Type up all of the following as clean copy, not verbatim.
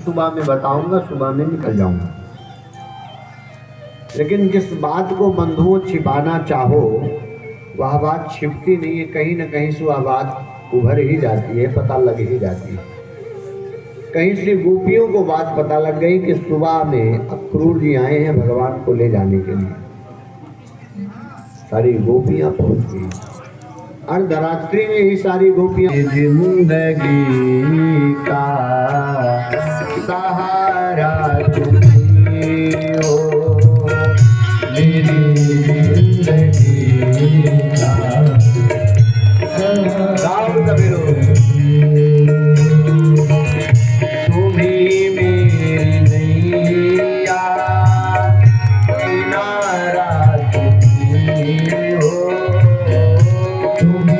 सुबह में बताऊंगा, सुबह में निकल जाऊंगा। लेकिन जिस बात को बंधुओं छिपाना चाहो वह बात छिपती नहीं है, कहीं ना कहीं से वह बात उभर ही जाती है, पता लग ही जाती है। कहीं से गोपियों को बात पता लग गई कि सुबह में अक्रूर जी आए हैं भगवान को ले जाने के लिए। सारी गोपियां पहुंच गई। अर्धरात्रि में ही सारी गोपियां। जिंदगी का सहारा तुमी हो, मेरी जिंदगी का राम कबीर तुम्ही मेरी नैया, किनारा तुमी हो, तुम्ही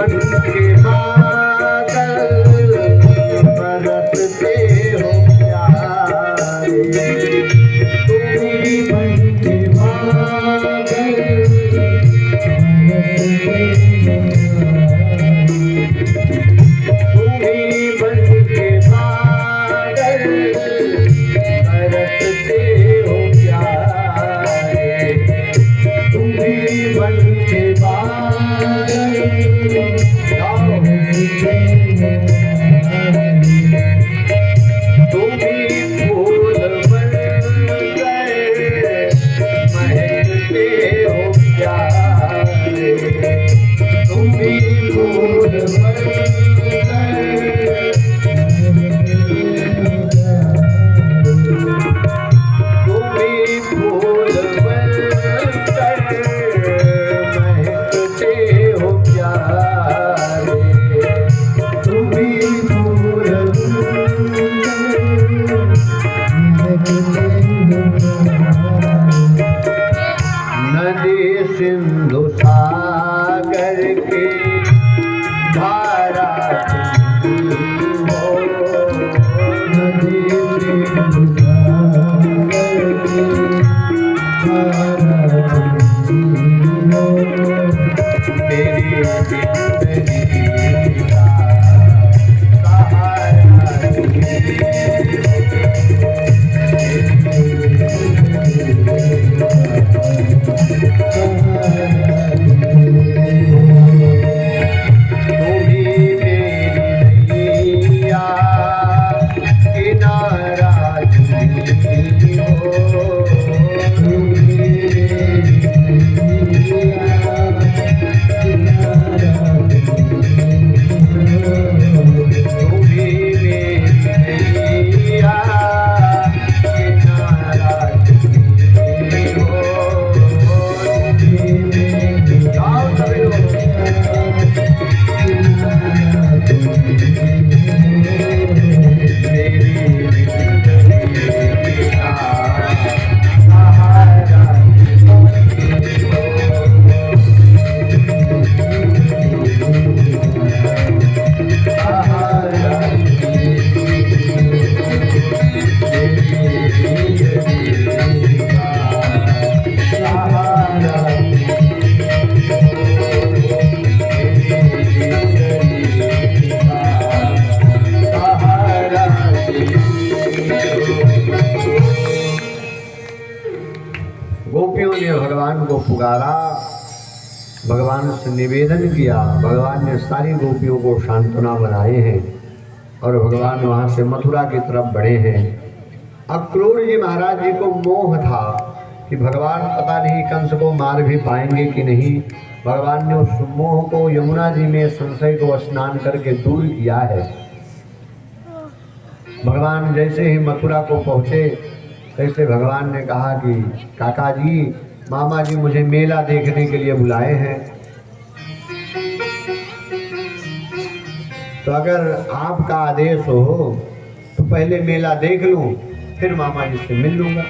बन के बादल बरसते हो प्यारे, तुम ही बन के बादल सिंधु सागर के धारा हो, नदी सिंधु सागर के धारा हो, तेरी जिंदगी का सहारा गोपियों ने भगवान को पुकारा, भगवान से निवेदन किया, भगवान ने सारी गोपियों को सांत्वना बनाए हैं और भगवान वहाँ से मथुरा की तरफ बढ़े हैं। अब क्रूर जी महाराज जी को मोह था कि भगवान पता नहीं कंस को मार भी पाएंगे कि नहीं। भगवान ने उस मोह को यमुना जी में संशय को स्नान करके दूर किया है। भगवान जैसे ही मथुरा को पहुँचे तैसे भगवान ने कहा कि काका जी, मामा जी मुझे मेला देखने के लिए बुलाए हैं, तो अगर आपका आदेश हो तो पहले मेला देख लूं, फिर मामा जी से मिल लूंगा।